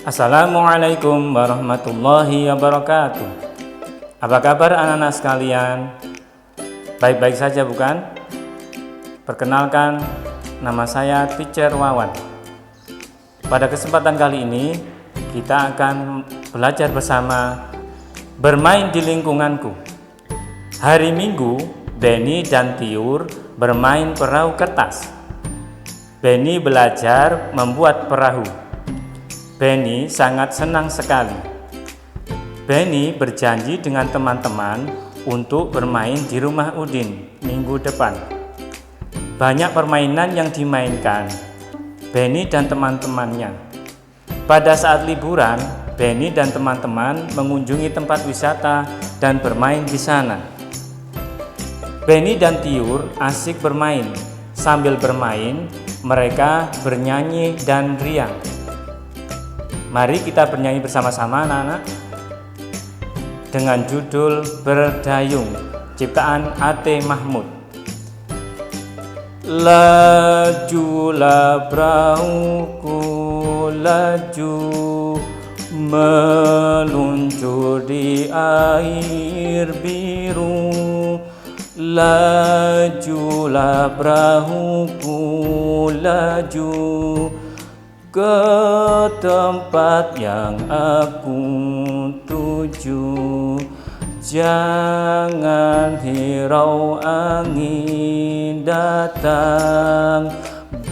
Assalamualaikum warahmatullahi wabarakatuh. Apa kabar anak-anak sekalian? Baik-baik saja bukan? Perkenalkan, nama saya Teacher Wawan. Pada kesempatan kali ini kita akan belajar bersama bermain di lingkunganku. Hari Minggu, Benny dan Tiur bermain perahu kertas. Benny belajar membuat perahu. Benny sangat senang sekali. Benny berjanji dengan teman-teman untuk bermain di rumah Udin minggu depan. Banyak permainan yang dimainkan Benny dan teman-temannya. Pada saat liburan, Benny dan teman-teman mengunjungi tempat wisata dan bermain di sana. Benny dan Tiur asik bermain. Sambil bermain, mereka bernyanyi dan riang. Mari kita bernyanyi bersama-sama anak-anak dengan judul Berdayung, ciptaan A.T. Mahmud. Lajulah perahuku, laju meluncur di air biru. Lajulah perahuku, laju ke tempat yang aku tuju. Jangan hirau angin datang,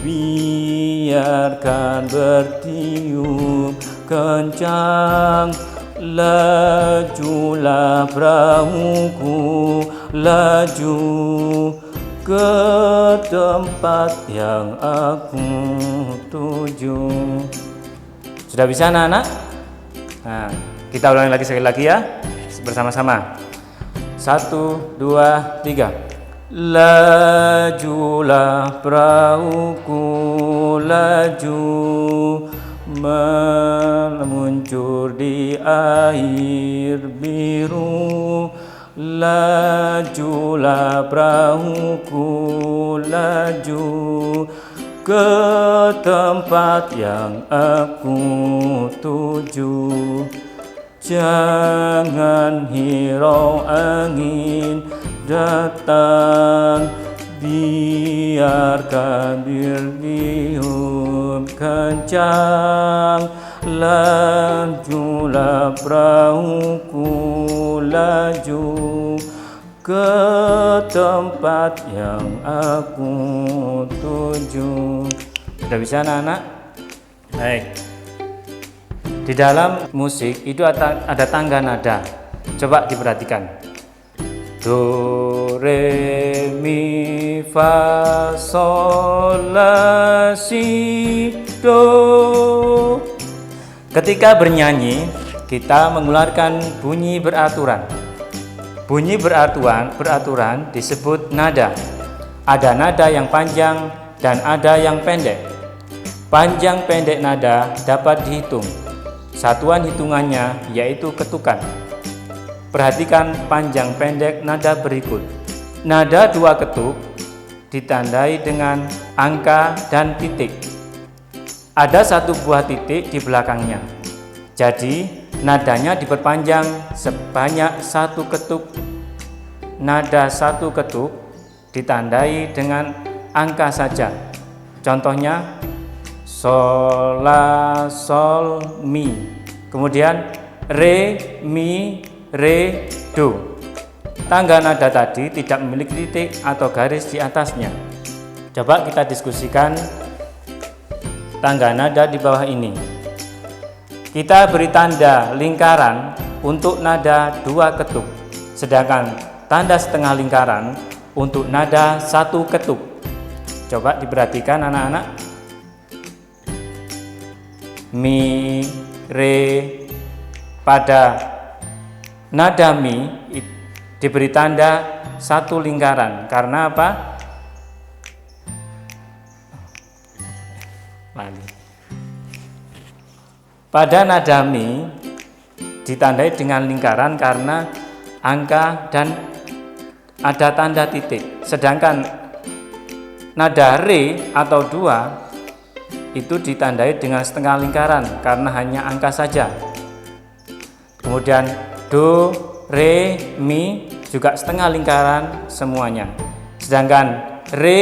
biarkan bertiup kencang. Lajulah perahuku, laju ke tempat yang aku tuju. Sudah bisa anak-anak? Nah, kita ulangi lagi sekali lagi ya, bersama-sama. 1, 2, 3. Lajulah perahuku, laju meluncur di air biru. Lajulah perahuku, laju ke tempat yang aku tuju. Jangan hirau angin datang, biarkan bertiup kencang. Lajulah perahuku, laju ke tempat yang aku tuju. Sudah bisa anak-anak? Baik. Di dalam musik itu ada tangga nada. Coba diperhatikan. Do, re, mi, fa, sol, la, si, do. Ketika bernyanyi, kita mengeluarkan bunyi beraturan. Bunyi beraturan disebut nada. Ada nada yang panjang dan ada yang pendek. Panjang pendek nada dapat dihitung. Satuan hitungannya yaitu ketukan. Perhatikan panjang pendek nada berikut. Nada 2 ketuk ditandai dengan angka dan titik. Ada 1 buah titik di belakangnya. Jadi nadanya diperpanjang sebanyak 1 ketuk. Nada 1 ketuk ditandai dengan angka saja. Contohnya sol, la, sol, mi. Kemudian re, mi, re, do. Tangga nada tadi tidak memiliki titik atau garis di atasnya. Coba kita diskusikan tangga nada di bawah ini. Kita beri tanda lingkaran untuk nada 2 ketuk, sedangkan tanda setengah lingkaran untuk nada 1 ketuk. Coba diperhatikan anak-anak. Mi, re. Pada nada mi diberi tanda 1 lingkaran. Karena apa? Pada nada mi ditandai dengan lingkaran karena angka dan ada tanda titik. Sedangkan nada re atau 2 itu ditandai dengan setengah lingkaran karena hanya angka saja. Kemudian do, re, mi juga setengah lingkaran semuanya. Sedangkan re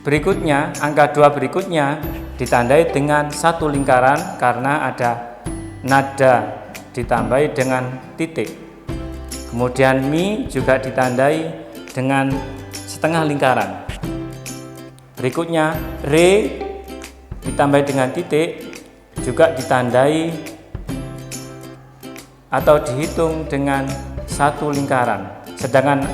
berikutnya, angka 2 berikutnya ditandai dengan satu lingkaran karena ada nada ditambahi dengan titik. Kemudian mi juga ditandai dengan setengah lingkaran. Berikutnya re ditambah dengan titik juga ditandai atau dihitung dengan satu lingkaran. Sedangkan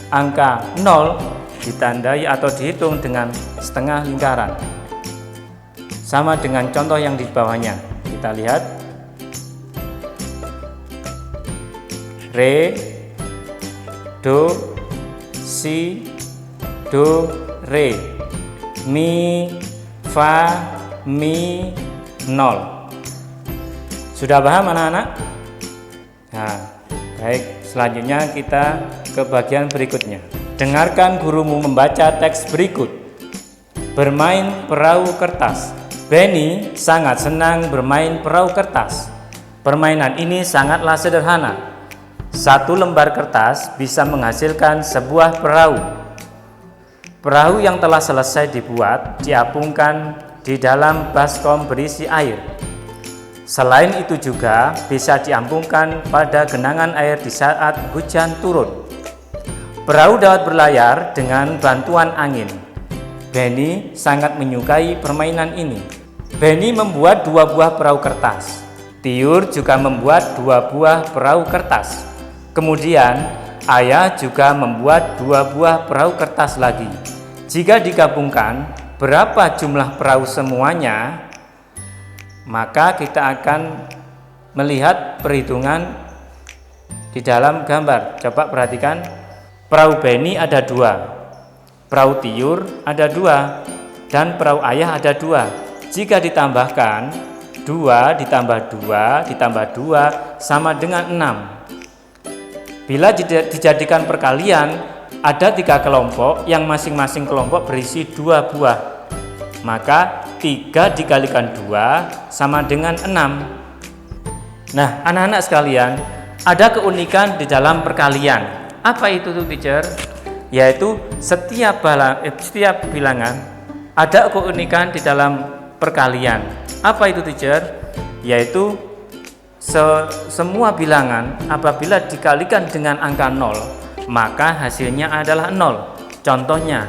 angka 0 ditandai atau dihitung dengan setengah lingkaran. Sama dengan contoh yang di bawahnya. Kita lihat. Re, do, si, do, re, mi, fa, mi, 0. Sudah paham anak-anak? Nah, baik, selanjutnya kita ke bagian berikutnya. Dengarkan gurumu membaca teks berikut. Bermain perahu kertas. Benny sangat senang bermain perahu kertas. Permainan ini sangatlah sederhana. Satu lembar kertas bisa menghasilkan sebuah perahu. Perahu yang telah selesai dibuat diapungkan di dalam baskom berisi air. Selain itu juga bisa diapungkan pada genangan air di saat hujan turun. Perahu dapat berlayar dengan bantuan angin. Benny sangat menyukai permainan ini. Benny membuat 2 buah perahu kertas. Tiur juga membuat 2 buah perahu kertas. Kemudian ayah juga membuat 2 buah perahu kertas lagi. Jika digabungkan berapa jumlah perahu semuanya, maka kita akan melihat perhitungan di dalam gambar. Coba perhatikan, perahu Benny ada 2, perahu Tiur ada 2, dan perahu ayah ada 2. Jika ditambahkan 2 ditambah 2 ditambah 2 sama dengan 6. Bila dijadikan perkalian, ada 3 kelompok yang masing-masing kelompok berisi 2 buah. Maka 3 dikalikan 2 sama dengan 6. Nah, anak-anak sekalian, ada keunikan di dalam perkalian. Apa itu tuh, teacher? Yaitu setiap bilangan ada keunikan di dalam perkalian. Apa itu, teacher? Yaitu semua bilangan apabila dikalikan dengan angka 0, maka hasilnya adalah 0. Contohnya,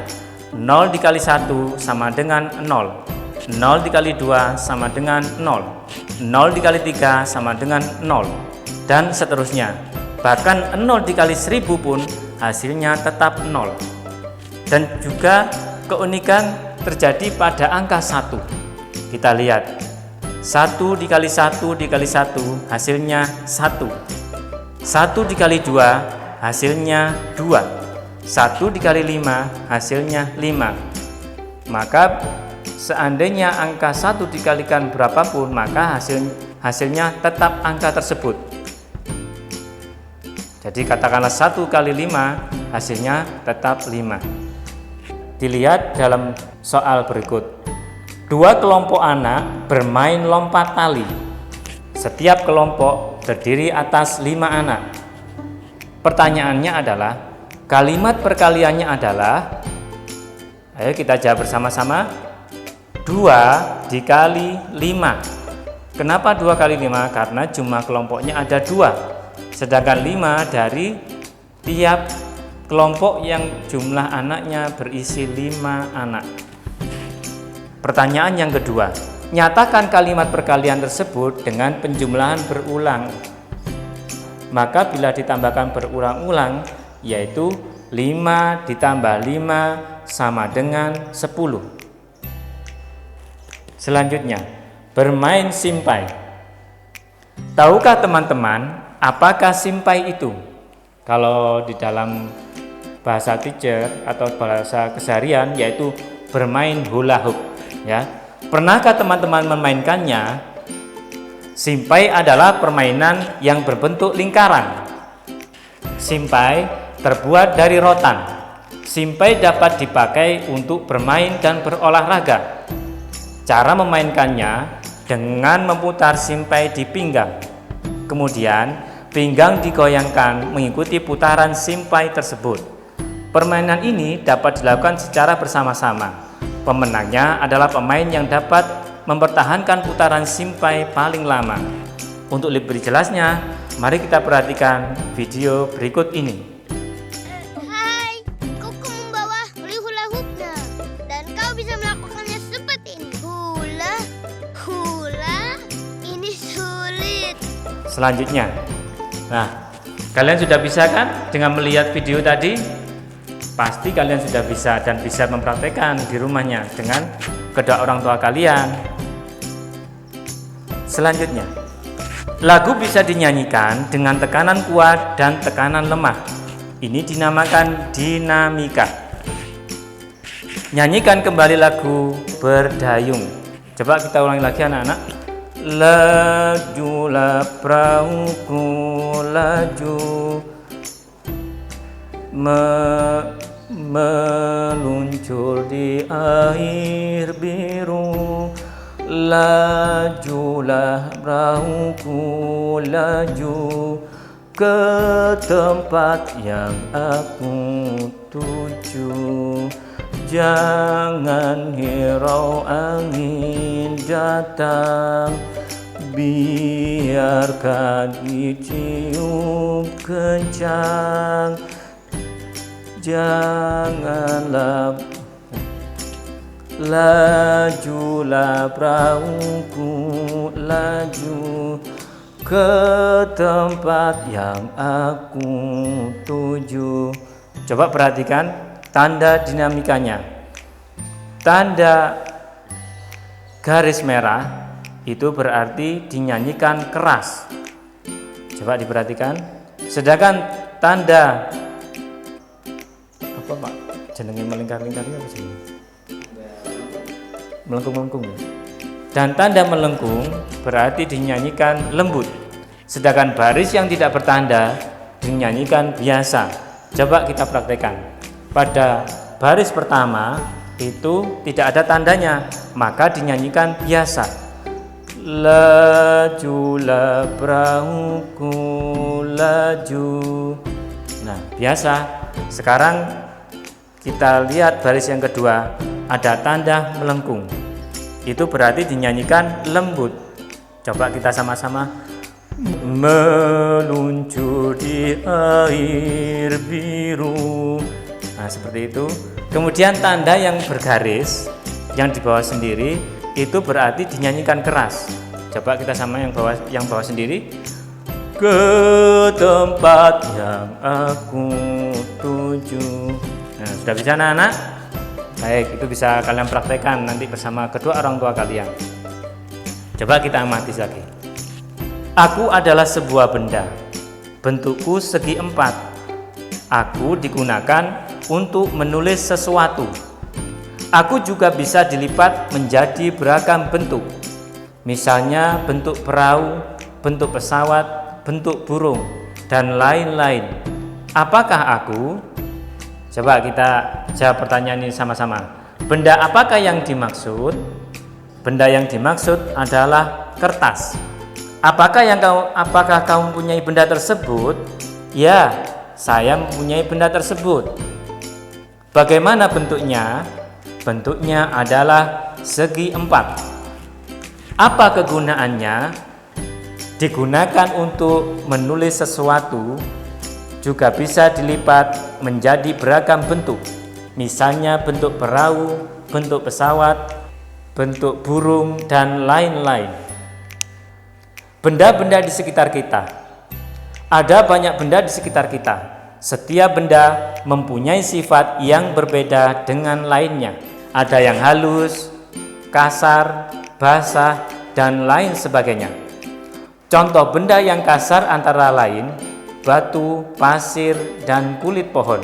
0 dikali 1 sama dengan 0, 0 dikali 2 sama dengan 0, 0 dikali 3 sama dengan 0, dan seterusnya. Bahkan 0 dikali 1000 pun hasilnya tetap 0. Dan juga keunikan terjadi pada angka 1. Kita lihat, 1 dikali 1 dikali 1 hasilnya 1, 1 dikali 2 hasilnya 2, 1 dikali 5 hasilnya 5. Maka seandainya angka 1 dikalikan berapapun, maka hasilnya tetap angka tersebut. Jadi katakanlah 1 kali 5 hasilnya tetap 5. Dilihat dalam soal berikut. 2 kelompok anak bermain lompat tali. Setiap kelompok terdiri atas 5 anak. Pertanyaannya adalah, kalimat perkaliannya adalah, ayo kita jawab bersama-sama, 2 dikali 5. Kenapa 2 kali 5? Karena jumlah kelompoknya ada 2. Sedangkan 5 dari tiap kelompok yang jumlah anaknya berisi 5 anak. Pertanyaan yang kedua, nyatakan kalimat perkalian tersebut dengan penjumlahan berulang. Maka bila ditambahkan berulang-ulang, yaitu 5 ditambah 5 sama dengan 10. Selanjutnya, bermain simpai. Tahukah teman-teman apakah simpai itu? Kalau di dalam bahasa teacher atau bahasa keseharian, yaitu bermain hula hoop. Ya, pernahkah teman-teman memainkannya? Simpai adalah permainan yang berbentuk lingkaran. Simpai terbuat dari rotan. Simpai dapat dipakai untuk bermain dan berolahraga. Cara memainkannya dengan memutar simpai di pinggang. Kemudian pinggang digoyangkan mengikuti putaran simpai tersebut. Permainan ini dapat dilakukan secara bersama-sama. Pemenangnya adalah pemain yang dapat mempertahankan putaran simpai paling lama. Untuk lebih jelasnya, mari kita perhatikan video berikut ini. Hai, kau membawa hula hoopnya dan kau bisa melakukannya seperti ini. Hula, ini sulit. Selanjutnya, nah, kalian sudah bisa kan dengan melihat video tadi? Pasti kalian sudah bisa dan bisa mempraktekkan di rumahnya dengan kedua orang tua kalian. Selanjutnya, lagu bisa dinyanyikan dengan tekanan kuat dan tekanan lemah. Ini dinamakan dinamika. Nyanyikan kembali lagu Berdayung. Coba kita ulangi lagi anak-anak. Lajulah perahuku laju, meluncur di air biru. Lajulah perahuku laju ke tempat yang aku tuju. Jangan hirau angin datang, biarkan ditiup kencang. Janganlah, lajulah perahuku laju ke tempat yang aku tuju. Coba perhatikan tanda dinamikanya. Tanda garis merah itu berarti dinyanyikan keras. Coba diperhatikan. Sedangkan tanda apa Pak? Jenenge melingkar-lingkar apa sih? Melengkung-melengkung. Dan tanda melengkung berarti dinyanyikan lembut. Sedangkan baris yang tidak bertanda dinyanyikan biasa. Coba kita praktekkan. Pada baris pertama itu tidak ada tandanya, maka dinyanyikan biasa. Lajulah perahuku laju. Nah, biasa. Sekarang kita lihat baris yang kedua, ada tanda melengkung. Itu berarti dinyanyikan lembut. Coba kita sama-sama. Meluncur di air biru. Nah, seperti itu. Kemudian tanda yang bergaris yang di bawah sendiri itu berarti dinyanyikan keras. Coba kita sama yang bawah sendiri. Ke tempat yang aku tuju. Nah, sudah bisa anak-anak? Baik, itu bisa kalian praktekkan nanti bersama kedua orang tua kalian. Coba kita amati lagi. Aku adalah sebuah benda. Bentukku segi empat. Aku digunakan untuk menulis sesuatu. Aku juga bisa dilipat menjadi beragam bentuk. Misalnya bentuk perahu, bentuk pesawat, bentuk burung, dan lain-lain. Apakah aku? Coba kita jawab pertanyaan ini sama-sama. Benda apakah yang dimaksud? Benda yang dimaksud adalah kertas. Apakah kau mempunyai benda tersebut? Ya, saya mempunyai benda tersebut. Bagaimana bentuknya? Bentuknya adalah segi empat. Apa kegunaannya? Digunakan untuk menulis sesuatu, juga bisa dilipat menjadi beragam bentuk. Misalnya bentuk perahu, bentuk pesawat, bentuk burung, dan lain-lain. Benda-benda di sekitar kita. Ada banyak benda di sekitar kita. Setiap benda mempunyai sifat yang berbeda dengan lainnya. Ada yang halus, kasar, basah, dan lain sebagainya. Contoh benda yang kasar antara lain batu, pasir, dan kulit pohon.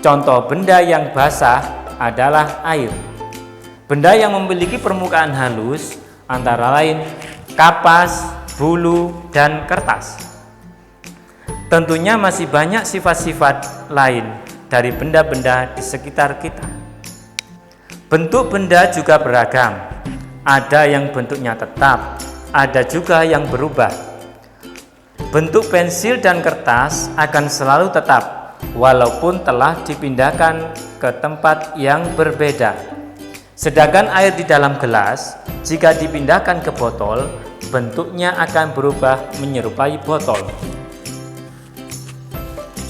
Contoh benda yang basah adalah air. Benda yang memiliki permukaan halus antara lain kapas, bulu, dan kertas. Tentunya masih banyak sifat-sifat lain dari benda-benda di sekitar kita. Bentuk benda juga beragam. Ada yang bentuknya tetap, ada juga yang berubah. Bentuk pensil dan kertas akan selalu tetap, walaupun telah dipindahkan ke tempat yang berbeda. Sedangkan air di dalam gelas, jika dipindahkan ke botol, bentuknya akan berubah menyerupai botol.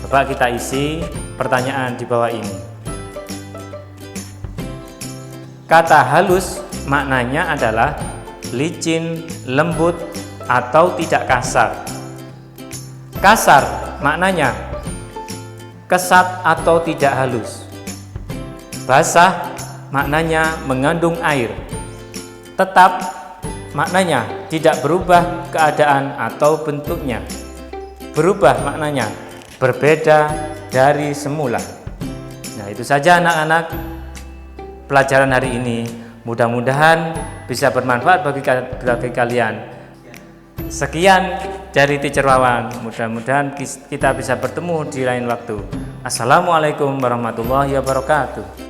Coba kita isi pertanyaan di bawah ini. Kata halus maknanya adalah licin, lembut, atau tidak kasar. Kasar maknanya kesat atau tidak halus. Basah maknanya mengandung air. Tetap maknanya tidak berubah keadaan atau bentuknya. Berubah maknanya berbeda dari semula. Nah, itu saja anak-anak pelajaran hari ini. Mudah-mudahan bisa bermanfaat bagi kalian. Sekian dari Teacher Wawan. Mudah-mudahan kita bisa bertemu di lain waktu. Assalamualaikum warahmatullahi wabarakatuh.